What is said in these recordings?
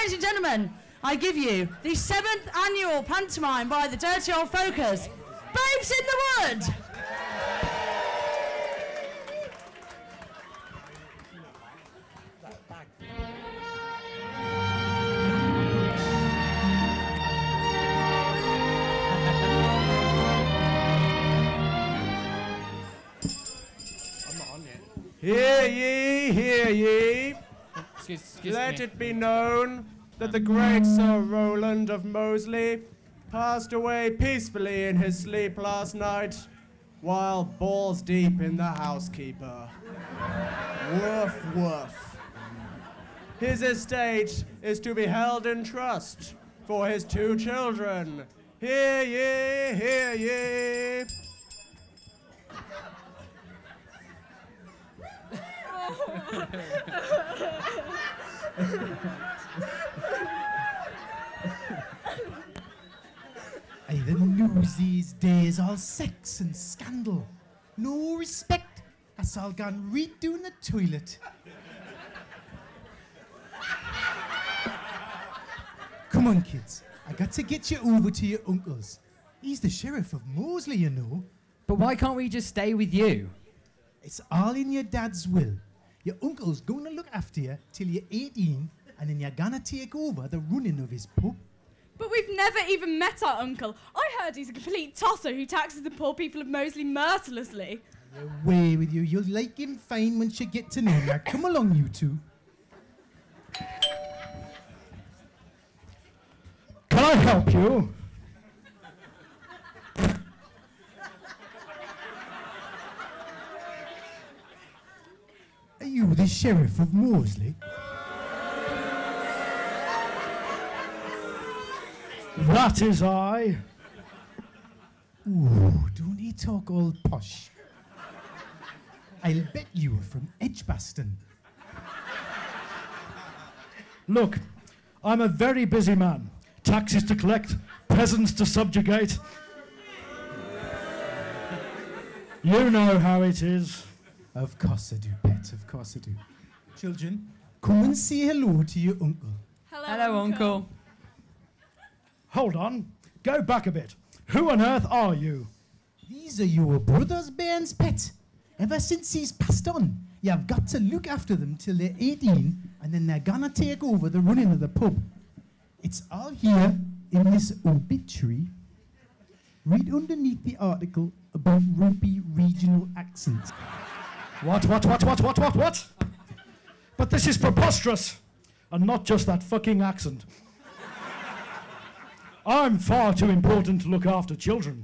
ladies and gentlemen, I give you the 7th annual pantomime by the Dirty Old Folkers, Babes in the Wood. Hear ye, hear ye. Excuse Let me. it be known that the great Sir Roland of Moseley passed away peacefully in his sleep last night while balls deep in the housekeeper. Woof, woof. His estate is to be held in trust for his 2 children. Hear ye, hear ye. The news these days all sex and scandal. No respect. That's all gone right down the toilet. Come on, kids. I got to get you over to your uncle's. He's the sheriff of Moseley, you know. But why can't we just stay with you? It's all in your dad's will. Your uncle's going to look after you till you're 18, and then you're gonna take over the running of his pub. But we've never even met our uncle. I heard he's a complete tosser who taxes the poor people of Moseley mercilessly. Away with you. You'll like him fine once you get to know him. Now, come along, you two. Can I help you? Are you the sheriff of Moseley? That is I. Ooh, don't he talk all posh? I'll bet you were from Edgbaston. Look, I'm a very busy man. Taxes to collect, peasants to subjugate. You know how it is. Of course I do, Pet, of course I do. Children, come and say hello to your uncle. Hello, Uncle. Hold on. Go back a bit. Who on earth are you? These are your brothers, Bairns, Pet. Ever since he's passed on, you've got to look after them till they're 18, and then they're gonna take over the running of the pub. It's all here in this obituary. Read underneath the article about Rugby regional accents. What? But this is preposterous. And not just that fucking accent. I'm far too important to look after children.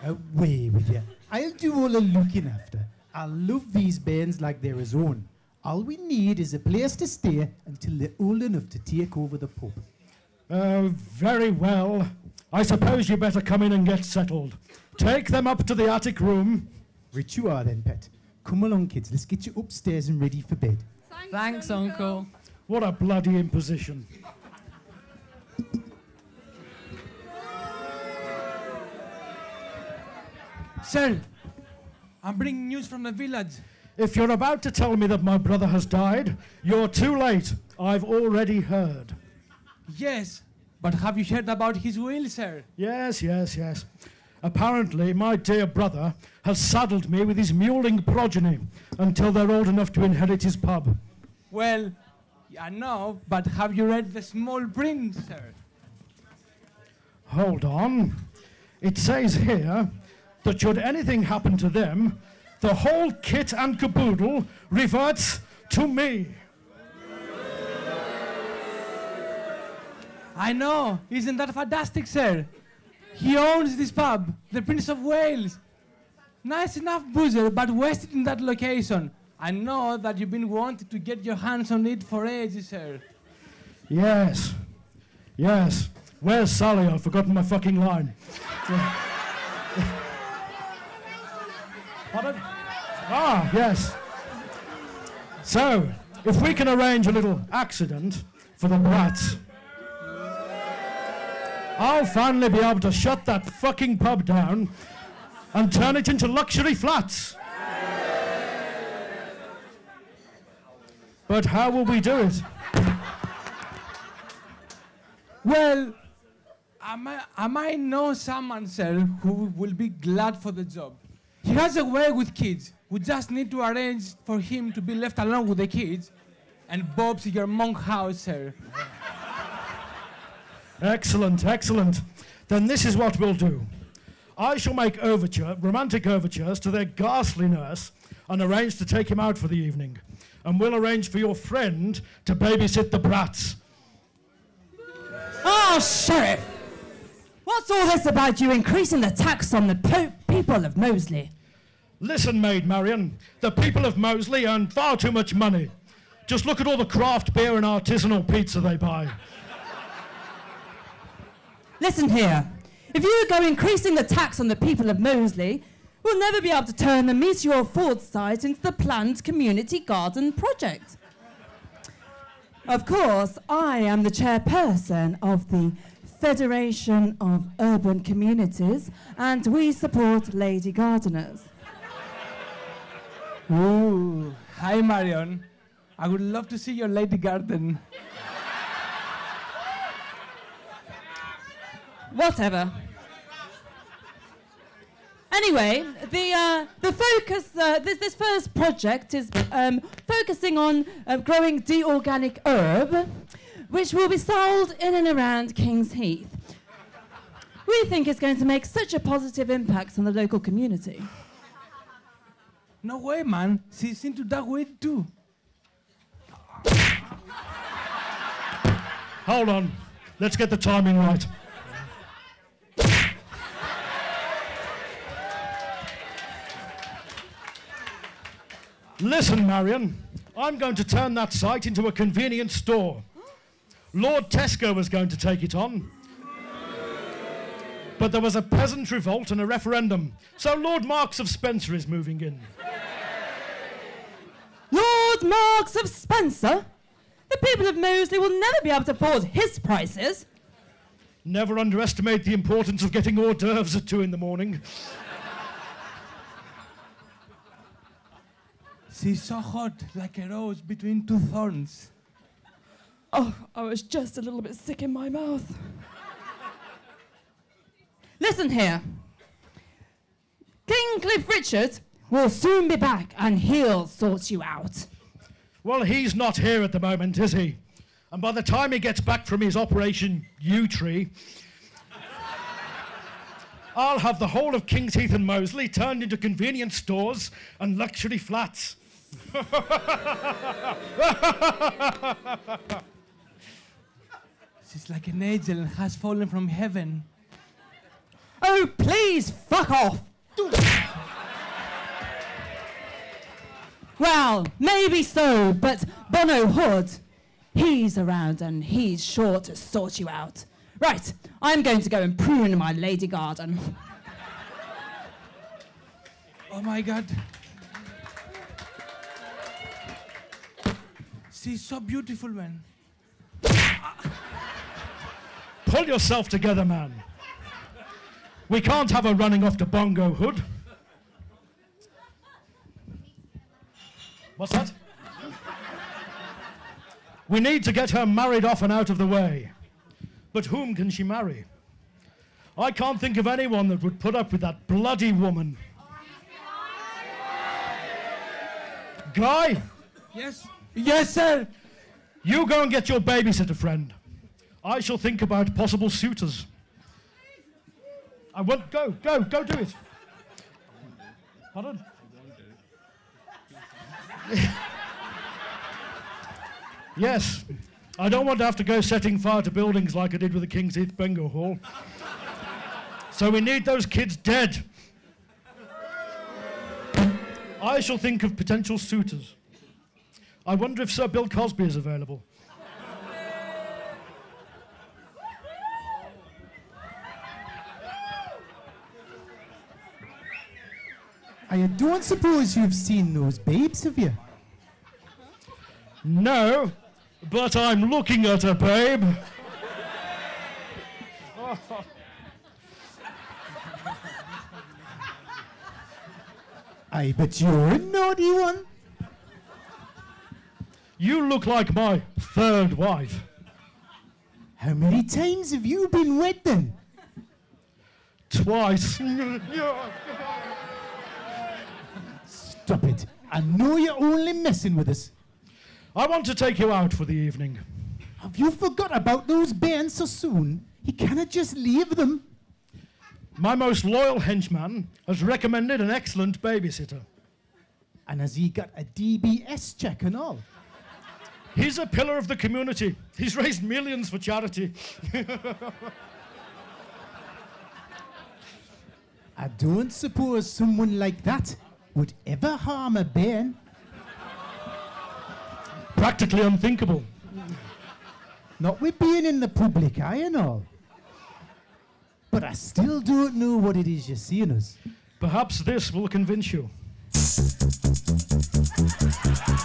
Away with you. I'll do all the looking after. I love these bairns like they're his own. All we need is a place to stay until they're old enough to take over the pub. Very well. I suppose you better come in and get settled. Take them up to the attic room. Right you are then, Pet. Come along, kids. Let's get you upstairs and ready for bed. Thanks, Uncle. What a bloody imposition. Sir, I'm bringing news from the village. If you're about to tell me that my brother has died, you're too late. I've already heard. Yes, but have you heard about his will, sir? Yes. Apparently, my dear brother has saddled me with his mewling progeny until they're old enough to inherit his pub. Well, I know, but have you read The Small Prince, sir? Hold on. It says here that should anything happen to them, the whole kit and caboodle reverts to me. I know. Isn't that fantastic, sir? He owns this pub, the Prince of Wales. Nice enough boozer, but wasted in that location. I know that you've been wanting to get your hands on it for ages, sir. Yes. Where's Sally? I've forgotten my fucking line. Pardon? Ah, yes. So, if we can arrange a little accident for the brats, I'll finally be able to shut that fucking pub down and turn it into luxury flats. But how will we do it? Well, I might know someone, sir, who will be glad for the job. He has a way with kids. We just need to arrange for him to be left alone with the kids, and Bob's your monk house, sir. Excellent, excellent. Then this is what we'll do. I shall make romantic overtures to their ghastly nurse and arrange to take him out for the evening. And we'll arrange for your friend to babysit the brats. Oh, Sheriff! What's all this about you increasing the tax on the people of Moseley? Listen, Maid Marian, the people of Moseley earn far too much money. Just look at all the craft beer and artisanal pizza they buy. Listen here. If you go increasing the tax on the people of Moseley, we'll never be able to turn the Meteor Ford site into the planned community garden project. Of course, I am the chairperson of the Federation of Urban Communities, and we support lady gardeners. Ooh, hi, Marion. I would love to see your lady garden. Whatever. Anyway, the focus, this first project is focusing on growing de-organic herb, which will be sold in and around King's Heath. We think it's going to make such a positive impact on the local community. No way, man. She's into that way too. Hold on. Let's get the timing right. Listen, Marion, I'm going to turn that site into a convenience store. Lord Tesco was going to take it on. But there was a peasant revolt and a referendum, so Lord Marks of Spencer is moving in. Lord Marks of Spencer? The people of Moseley will never be able to afford his prices. Never underestimate the importance of getting hors d'oeuvres at 2 in the morning. She's so hot, like a rose between two thorns. Oh, I was just a little bit sick in my mouth. Listen here. King Cliff Richard will soon be back and he'll sort you out. Well, he's not here at the moment, is he? And by the time he gets back from his Operation U-Tree, I'll have the whole of King's Heath and Moseley turned into convenience stores and luxury flats. She's like an angel and has fallen from heaven. Oh, please, fuck off. Well, maybe so, but Bono Hood, he's around and he's sure to sort you out. Right, I'm going to go and prune my lady garden. Oh my God. She's so beautiful, man. Pull yourself together, man. We can't have her running off to Bongo Hood. What's that? We need to get her married off and out of the way. But whom can she marry? I can't think of anyone that would put up with that bloody woman. Guy? Yes? Yes, sir. You go and get your babysitter friend. I shall think about possible suitors. I won't go do it. Pardon? Yes, I don't want to have to go setting fire to buildings like I did with the King's Heath Bingo Hall. So we need those kids dead. I shall think of potential suitors. I wonder if Sir Bill Cosby is available. I don't suppose you've seen those babes, have you? No, but I'm looking at her, babe. I bet you're a naughty one. You look like my third wife. How many times have you been wed then? Twice. Stop it. I know you're only messing with us. I want to take you out for the evening. Have you forgot about those bairns so soon? He cannot just leave them. My most loyal henchman has recommended an excellent babysitter. And has he got a DBS check and all? He's a pillar of the community. He's raised millions for charity. I don't suppose someone like that would ever harm a bairn. Practically unthinkable. Not with being in the public eye and all. But I still don't know what it is you're seeing us. Perhaps this will convince you.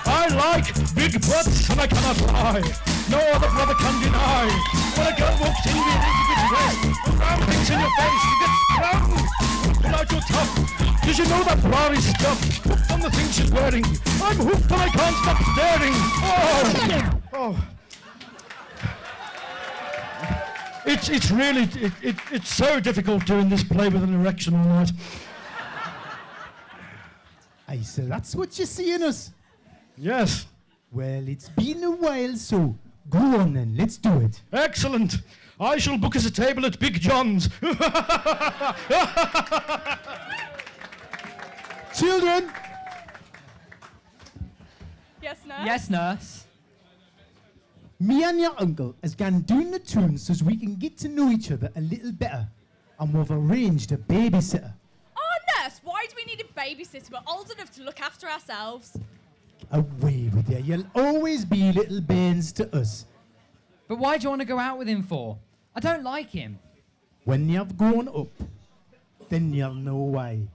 I like big butts and I cannot lie. No other brother can deny. When a girl walks in with a bit dressed, round things in your face, you get sprung. Pull out your top. Did you know that bra is stuffed? Hooked on the things she's wearing. I'm hooked and I can't stop staring. Oh. It's really, it's so difficult doing this play with an erection all night. Aye, so that's what you're seeing us. Yes. Well, it's been a while, so go on then, let's do it. Excellent. I shall book us a table at Big John's. Children! Yes, nurse? Yes, nurse. Me and your uncle has gone doing the tunes so as we can get to know each other a little better. And we've arranged a babysitter. Oh, nurse, why do we need a babysitter? We're old enough to look after ourselves. Away with you. You'll always be little bairns to us. But why do you want to go out with him for? I don't like him. When you've grown up, then you'll know why.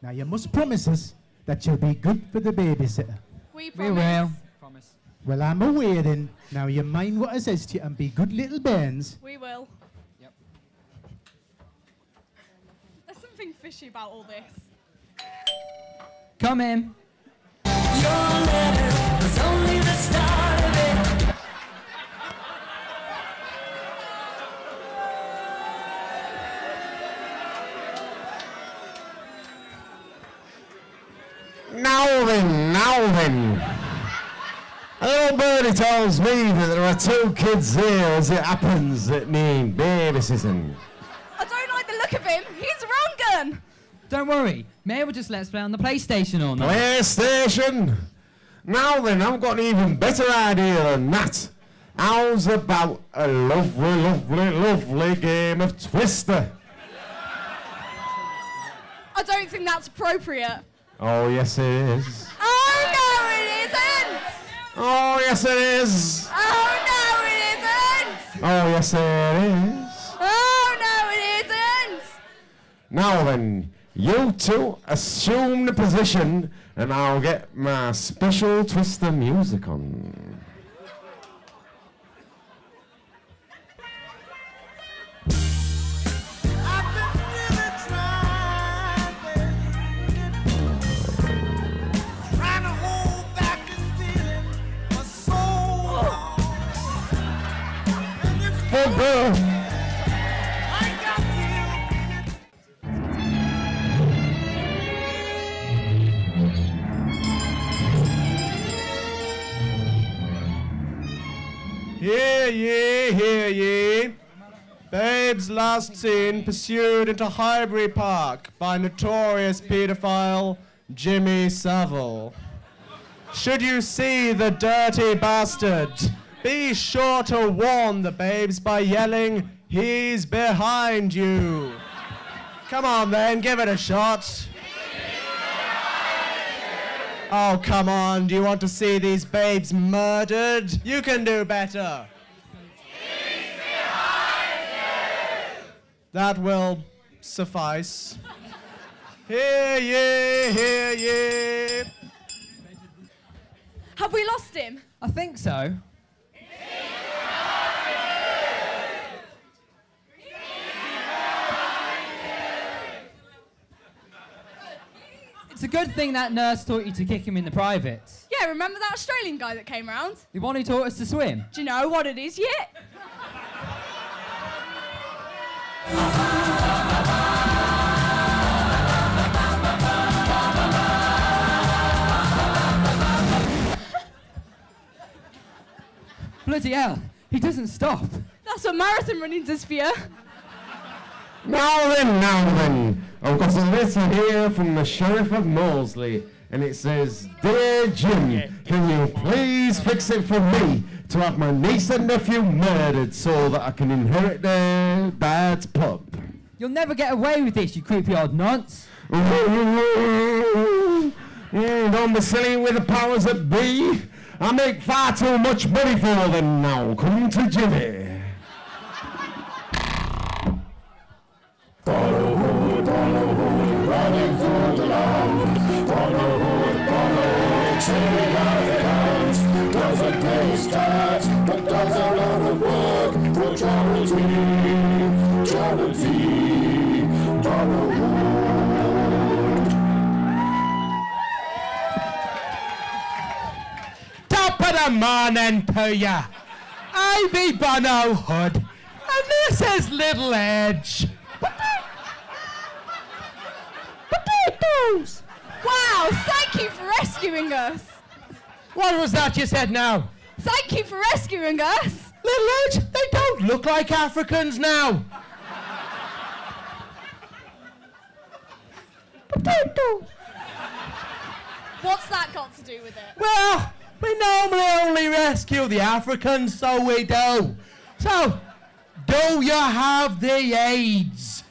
Now you must promise us that you'll be good for the babysitter. We We promise. will. Promise. Well, I'm away then. Now you mind what I says to you and be good little bairns. We will. Yep. There's something fishy about all this. Come in. Now then. A little birdie tells me that there are two kids here, as it happens, that need babysitting. I don't like the look of him. He's wrong gun. Don't worry. May will just let us play on the PlayStation all night. PlayStation. Now then, I've got an even better idea than that. How's about a lovely game of Twister? I don't think that's appropriate. Oh, yes it is. Oh, no, it isn't. Oh, yes it is. Oh, no, it isn't. Oh, yes it is. Oh, no, it isn't. Now then, you two assume the position and I'll get my special Twister music on. Oh, girl. Hear ye. Babes last seen pursued into Highbury Park by notorious paedophile Jimmy Savile. Should you see the dirty bastard, be sure to warn the babes by yelling, "He's behind you." Come on then, give it a shot. Oh, come on, do you want to see these babes murdered? You can do better. That will suffice. Hear ye, hear ye. Have we lost him? I think so. It's a good thing that nurse taught you to kick him in the privates. Yeah, Yeah, remember that Australian guy that came round? The one who taught us to swim? Do you know what it is yet? Bloody hell, he doesn't stop. That's what marathon running does for you. Now then, I've got a letter here from the Sheriff of Moseley, and it says, Dear Jim, can you please fix it for me to have my niece and nephew murdered so that I can inherit their dad's pub? You'll never get away with this, you creepy old nonce. Don't be silly with the powers that be. I make far too much money for them now. Come to Jimmy. Running for the land. Chilling out the cows. Doesn't pay his tax, but does a lot of work for charity. Top of the morning to ya. I be Bono Hood, and this is Little Edge. Potatoes! Wow, thank you for rescuing us. What was that you said now? Thank you for rescuing us. Little Edge, they don't look like Africans now. Potatoes! What's that got to do with it? Well, we normally only rescue the Africans, so we do. So, do you have the AIDS?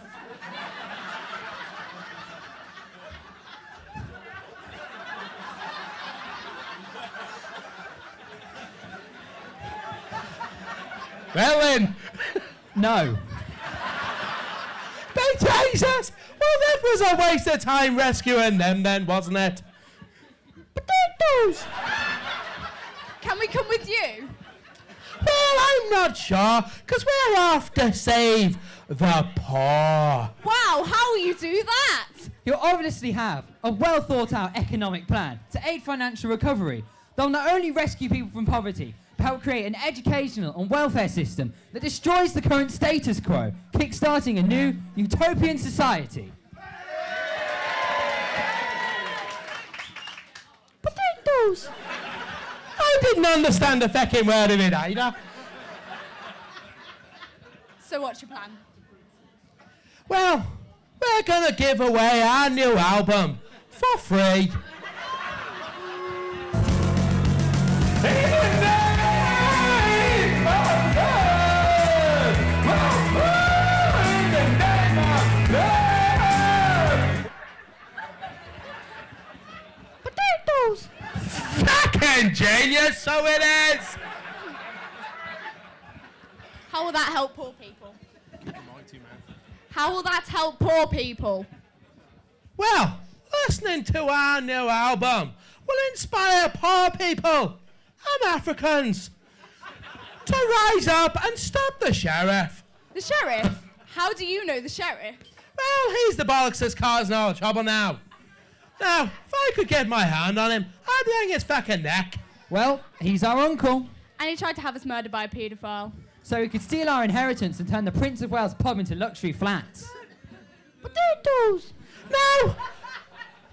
Well then. No. They Jesus! Well, that was a waste of time rescuing them then, wasn't it? Potatoes! Can we come with you? Well, I'm not sure, because we're off to save the poor. Wow, how will you do that? You'll obviously have a well thought out economic plan to aid financial recovery. They'll not only rescue people from poverty, but help create an educational and welfare system that destroys the current status quo, kick-starting a new utopian society. Potatoes! I didn't understand the fucking word of it either. So what's your plan? Well, we're gonna give away our new album for free. Potatoes! Fucking genius, so it is! How will that help poor people? How will that help poor people? Well, listening to our new album will inspire poor people and Africans to rise up and stop the sheriff. The sheriff? How do you know the sheriff? Well, he's the bollocks that's causing all the trouble now. Now, if I could get my hand on him, I'd wring his fucking neck. Well, he's our uncle. And he tried to have us murdered by a paedophile. So he could steal our inheritance and turn the Prince of Wales pub into luxury flats. Potatoes! Now,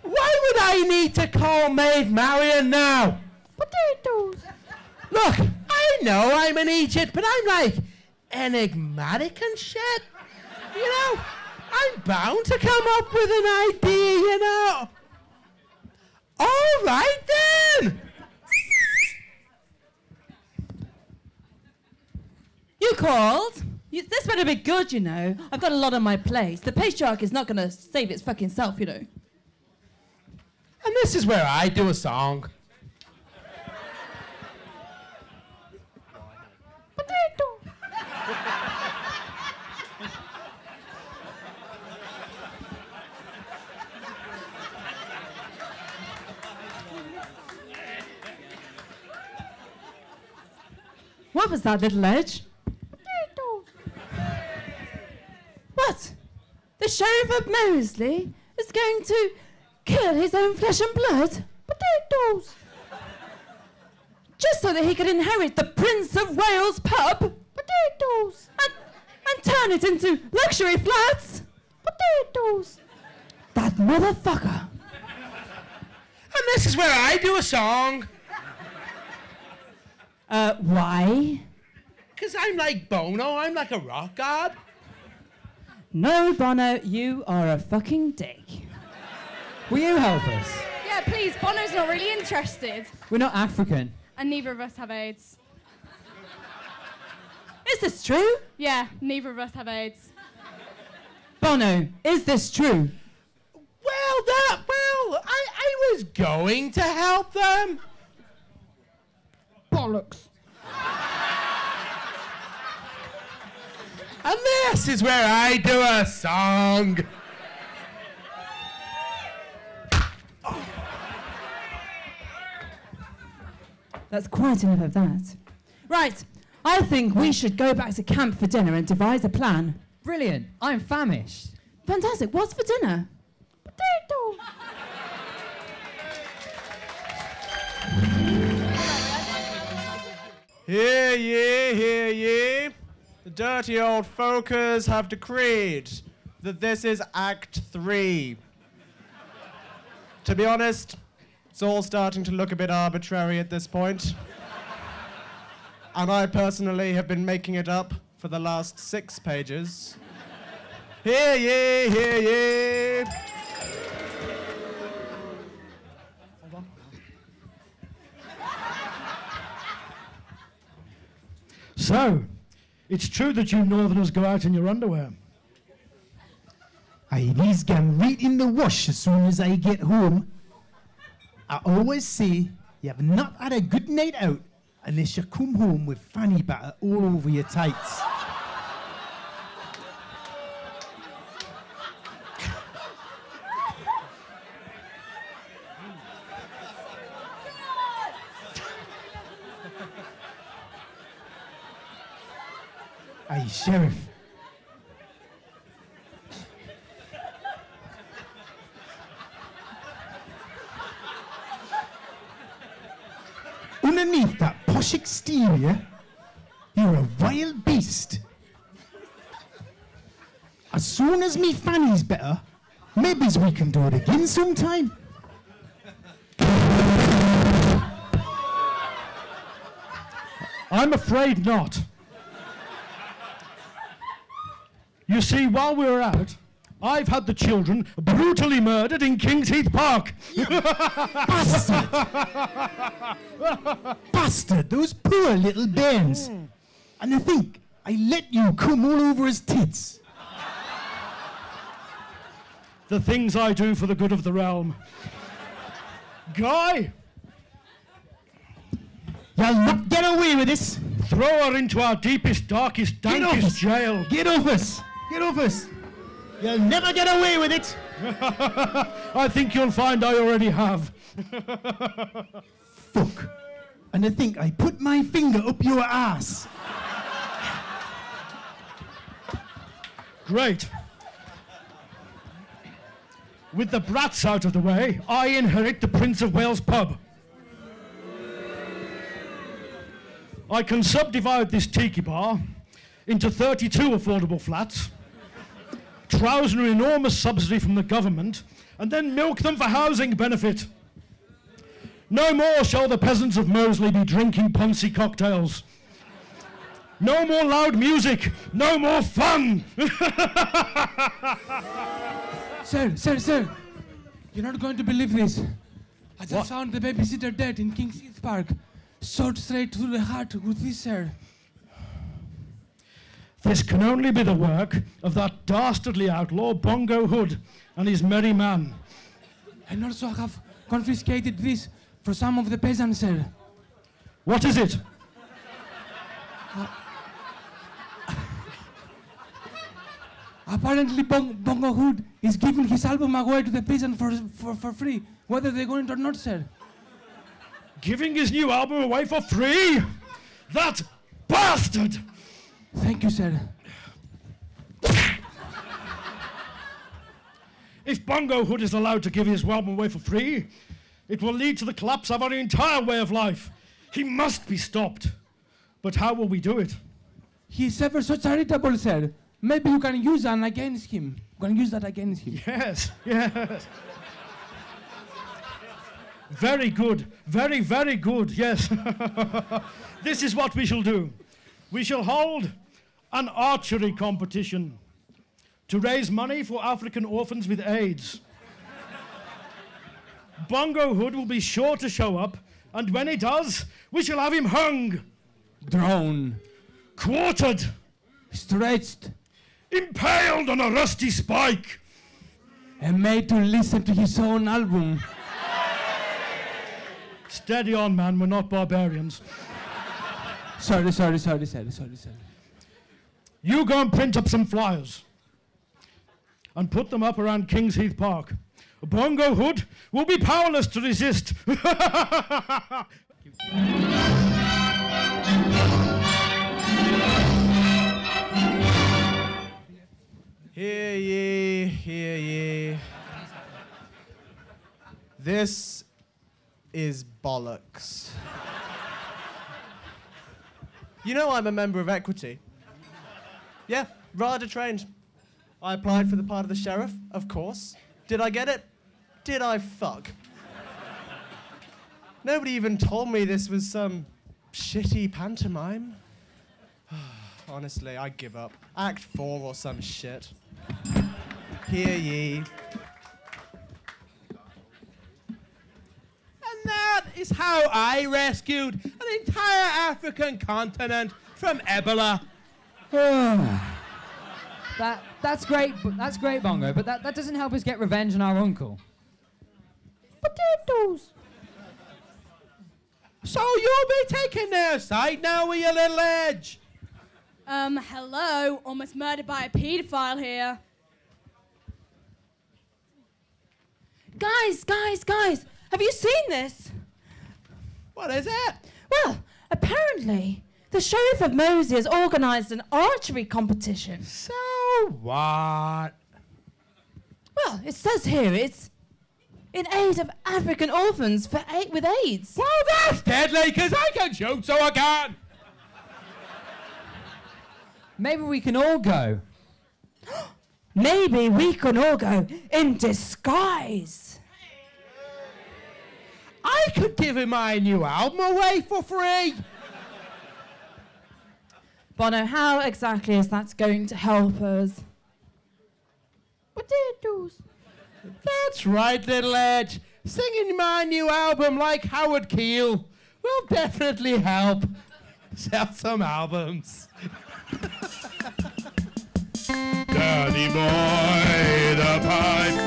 why would I need to call Maid Marian now? Potatoes! Look, I know I'm an Egypt, but I'm like enigmatic and shit. You know, I'm bound to come up with an idea, you know. All right then! You called? This better be good, you know. I've got a lot on my plate. The patriarch is not going to save its fucking self, you know. And this is where I do a song. Potato! What was that, Little Edge? Potato! What? The Sheriff of Moseley is going to kill his own flesh and blood? Potatoes! just so that he could inherit the Prince of Wales pub. Potatoes. And turn it into luxury flats. Potatoes. That motherfucker. And this is where I do a song. Why? Because I'm like Bono, I'm like a rock god. No, Bono, you are a fucking dick. Will you help us? Yeah, please, Bono's not really interested. We're not African. And neither of us have AIDS. Is this true? Yeah, neither of us have AIDS. Bono, is this true? Well, I was going to help them. Bollocks. And this is where I do a song. That's quite enough of that. Right, I think we should go back to camp for dinner and devise a plan. Brilliant. I'm famished. Fantastic. What's for dinner? Potato. Hear ye, hear ye. The dirty old folkers have decreed that this is Act 3. To be honest, it's all starting to look a bit arbitrary at this point. And I personally have been making it up for the last 6 pages. Hear ye, hear ye. So, it's true that you northerners go out in your underwear. These gone right in the wash as soon as I get home. I always say you have not had a good night out unless you come home with fanny batter all over your tights. Aye, Sheriff. Underneath that posh exterior, you're a wild beast. As soon as me fanny's better, maybe we can do it again sometime. I'm afraid not. You see, while we were out, I've had the children brutally murdered in King's Heath Park. Bastard! Bastard, those poor little bairns. And I think I let you come all over his tits. The things I do for the good of the realm. Guy! You'll not get away with this. Throw her into our deepest, darkest, dankest jail. Get off us! Get off us! You'll never get away with it! I think you'll find I already have. Fuck. And I think I put my finger up your ass. Great. With the brats out of the way, I inherit the Prince of Wales pub. I can subdivide this tiki bar into 32 affordable flats, trouser an enormous subsidy from the government, and then milk them for housing benefit. No more shall the peasants of Moseley be drinking Ponzi cocktails. No more loud music, no more fun. Sir, you're not going to believe this. I just found the babysitter dead in King's Heath Park. Shot straight through the heart with this, sir. This can only be the work of that dastardly outlaw Bongo Hood and his merry man. And also I have confiscated this for some of the peasants, sir. What is it? Apparently Bongo Hood is giving his album away to the peasants for free, whether they're going or not, sir. Giving his new album away for free? That bastard! Thank you, sir. If Bongo Hood is allowed to give his album away for free, it will lead to the collapse of our entire way of life. He must be stopped. But how will we do it? He's ever so charitable, sir. Maybe you can use that against him. You can use that against him. Yes, yes. Very good. Very, very good, yes. This is what we shall do. We shall hold an archery competition to raise money for African orphans with AIDS. Bongo Hood will be sure to show up, and when he does, we shall have him hung. Drawn. Quartered. Stretched. Impaled on a rusty spike. And made to listen to his own album. Steady on, man, we're not barbarians. Sorry. You go and print up some flyers and put them up around Kings Heath Park. Bongo Hood will be powerless to resist. Hear ye, hear ye. This is bollocks. You know I'm a member of Equity. Yeah, RADA trained. I applied for the part of the sheriff, of course. Did I get it? Did I fuck? Nobody even told me this was some shitty pantomime. Honestly, I give up. Act 4 or some shit. Hear ye. And that is how I rescued an entire African continent from Ebola. That's great, Bongo, but that doesn't help us get revenge on our uncle. Potatoes. So you'll be taking their side now with your little edge. Hello. Almost murdered by a paedophile here. Guys, have you seen this? What is it? Well, apparently, the Sheriff of Moseley has organised an archery competition. So what? Well, it says here it's in aid of African orphans with AIDS. Well, that's deadly, because I can shoot, so I can. Maybe we can all go. Maybe we can all go in disguise. I could give him my new album away for free. Bono, how exactly is that going to help us? Potatoes. That's right, little edge. Singing my new album like Howard Keel will definitely help sell some albums. Daddy boy, the pipes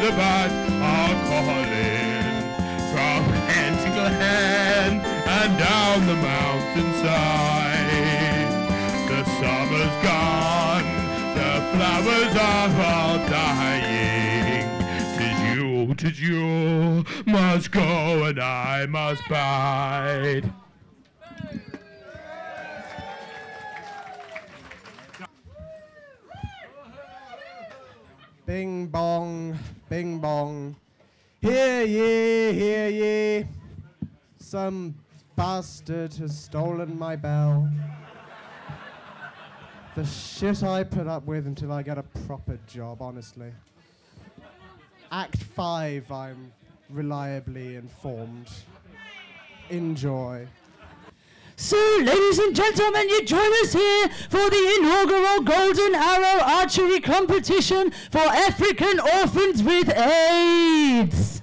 are calling from hand to glen and down the mountainside. The summer's gone, the flowers are all dying. 'Tis you must go and I must bide. Bing bong, bing bong. Hear ye, hear ye. Some bastard has stolen my bell. The shit I put up with until I get a proper job, honestly. Act 5, I'm reliably informed. Enjoy. So, ladies and gentlemen, you join us here for the inaugural Golden Arrow Archery Competition for African orphans with AIDS.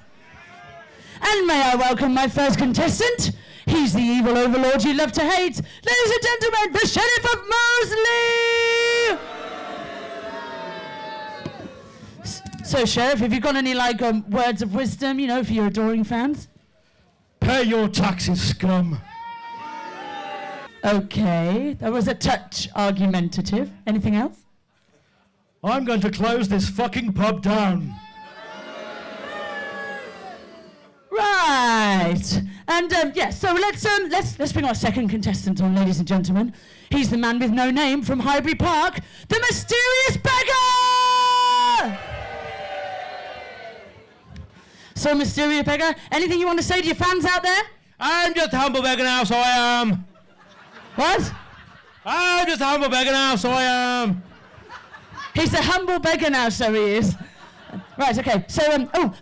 And may I welcome my first contestant. He's the evil overlord you love to hate. Ladies and gentlemen, the Sheriff of Moseley! So, Sheriff, have you got any, words of wisdom, for your adoring fans? Pay your taxes, scum. Okay, that was a touch argumentative. Anything else? I'm going to close this fucking pub down. Right. And so let's bring our second contestant on, ladies and gentlemen. He's the man with no name from Highbury Park, the mysterious beggar. So, mysterious beggar, anything you want to say to your fans out there? I'm just a humble beggar now, so I am. What? I'm just a humble beggar now, so I am. He's a humble beggar now, so he is. Right, okay. So,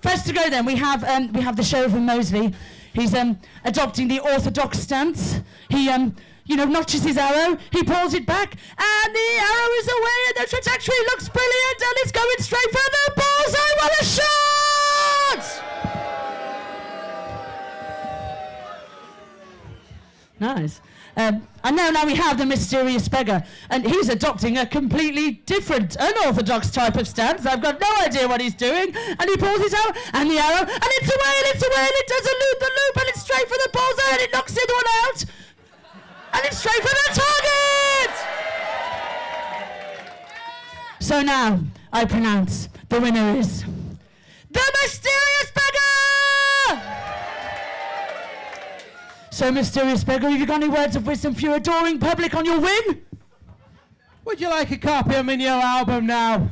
first to go then, we have the sheriff of Moseley. He's adopting the orthodox stance. He notches his arrow, he pulls it back, and the arrow is away, and the trajectory looks brilliant, and it's going straight for the bullseye. What a shot! Nice. And now we have the mysterious beggar, and he's adopting a completely different, unorthodox type of stance. I've got no idea what he's doing, and he pulls it out, and the arrow, and it's away, and it's away, and it does a loop, and it's straight for the bullseye, and it knocks the other one out, and it's straight for the target! So now, I pronounce the winner is the mysterious beggar! So, mysterious beggar, have you got any words of wisdom for your adoring public on your win? Would you like a copy of my new album now?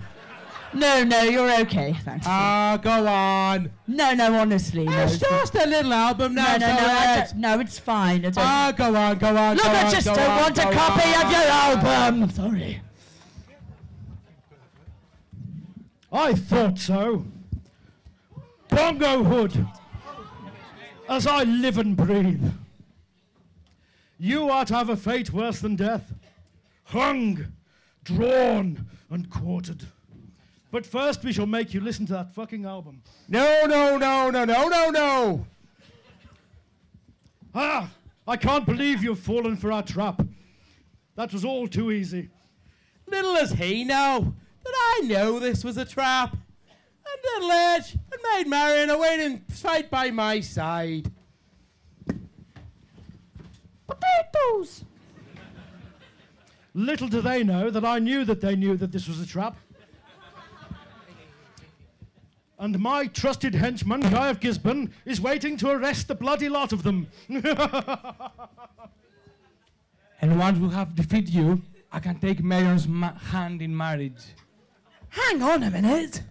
No, you're okay, thanks. Ah, go on. No, honestly, no. It's just a little album now. No, it's fine. Go on. Look, I just don't want a copy of your album. Sorry. I thought so. Bongo Hood, as I live and breathe, you are to have a fate worse than death, hung, drawn, and quartered. But first we shall make you listen to that fucking album. No. Ah, I can't believe you've fallen for our trap. That was all too easy. Little as he know that I knew this was a trap. And little Edge and Maid Marian are waiting right by my side. Potatoes! Little do they know that I knew that they knew that this was a trap. And my trusted henchman, Guy of Gisborne, is waiting to arrest the bloody lot of them. And once we have defeated you, I can take Marion's hand in marriage. Hang on a minute.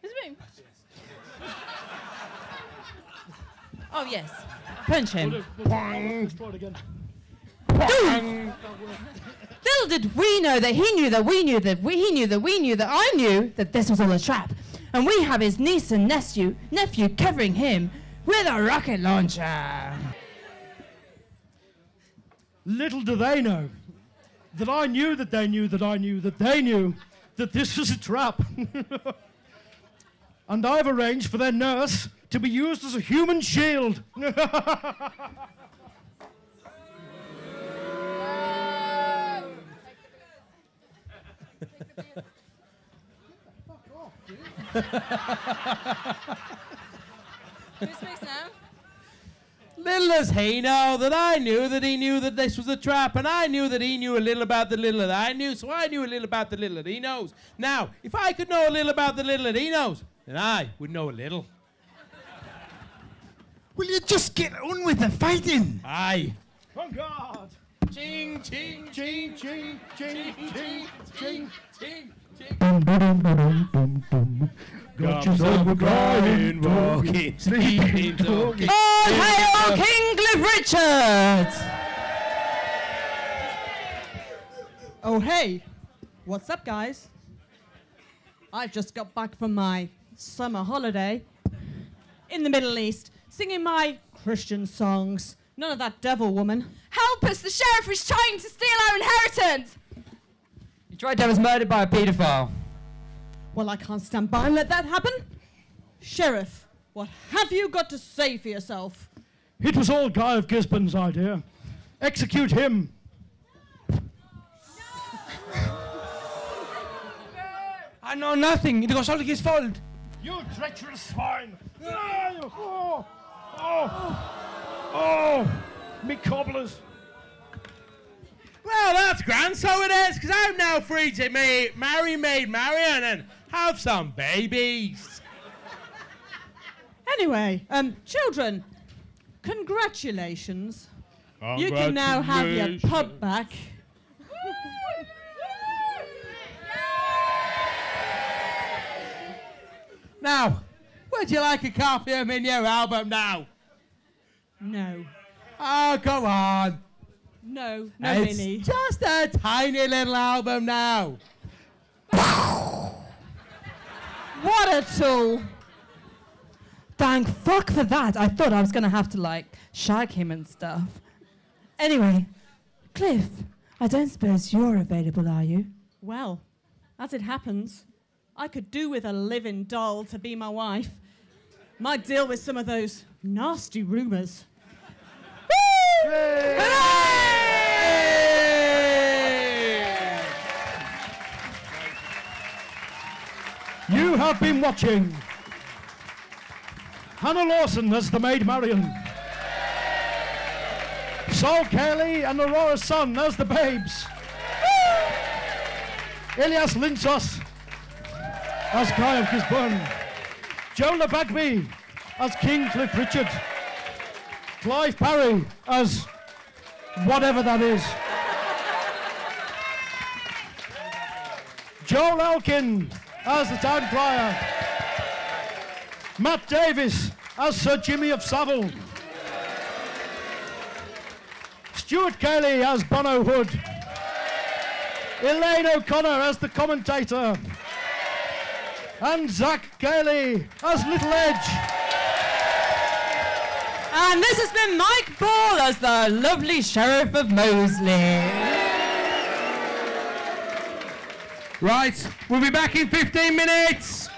It's me. Oh, yes. Punch him. Let's try it again. Little did we know that he knew that we knew that he knew that we knew that I knew that this was all a trap. And we have his niece and nephew covering him with a rocket launcher. Little do they know that I knew that they knew that I knew that they knew that this was a trap. And I've arranged for their nurse to be used as a human shield. Who speaks now? Little as he know that I knew that he knew that this was a trap, and I knew that he knew a little about the little that I knew, so I knew a little about the little that he knows. Now, if I could know a little about the little that he knows, then I would know a little. Will you just get on with the fighting? Aye. On guard! Ching, ching, Ching, ching, ching, ching, ching. ching. Got yourself a crying, walking, sleeping, talking. All hail King Cliff Richard! Oh, hey. What's up, guys? I've just got back from my summer holiday in the Middle East, singing my Christian songs. None of that devil woman. Help us! The sheriff is trying to steal our inheritance! He tried to have us murdered by a paedophile. Well, I can't stand by and let that happen. Sheriff, what have you got to say for yourself? It was all Guy of Gisborne's idea. Execute him. I know nothing. It was all his fault. You treacherous swine! Oh, me cobblers! Well, that's grand, so it is, because I'm now free to marry Maid Marian and have some babies. Anyway, children, congratulations. You can now have your pub back. Now, Would you like a copy of my new album now? No. Oh, go on. No, no, It's really. just a tiny little album now. What a tool. Thank fuck for that. I thought I was going to have to, like, shag him and stuff. Anyway, Cliff, I don't suppose you're available, are you? Well, as it happens, I could do with a living doll to be my wife. Might deal with some of those nasty rumours. You have been watching Hannah Lawson as the maid Marion, Saul Cayley and Aurora Sun as the babes, Elias Linsos as Guy of Gisborne, Joe LeBagby as King Cliff Richard, Clive Parry as whatever that is, Joel Elkin as the town crier, Matt Davis as Sir Jimmy of Savile, Stuart Cayley as Bono Hood, Elaine O'Connor as the commentator, and Zach Cayley as Little Edge. And this has been Mike Ball as the lovely Sheriff of Moseley. Right, we'll be back in 15 minutes.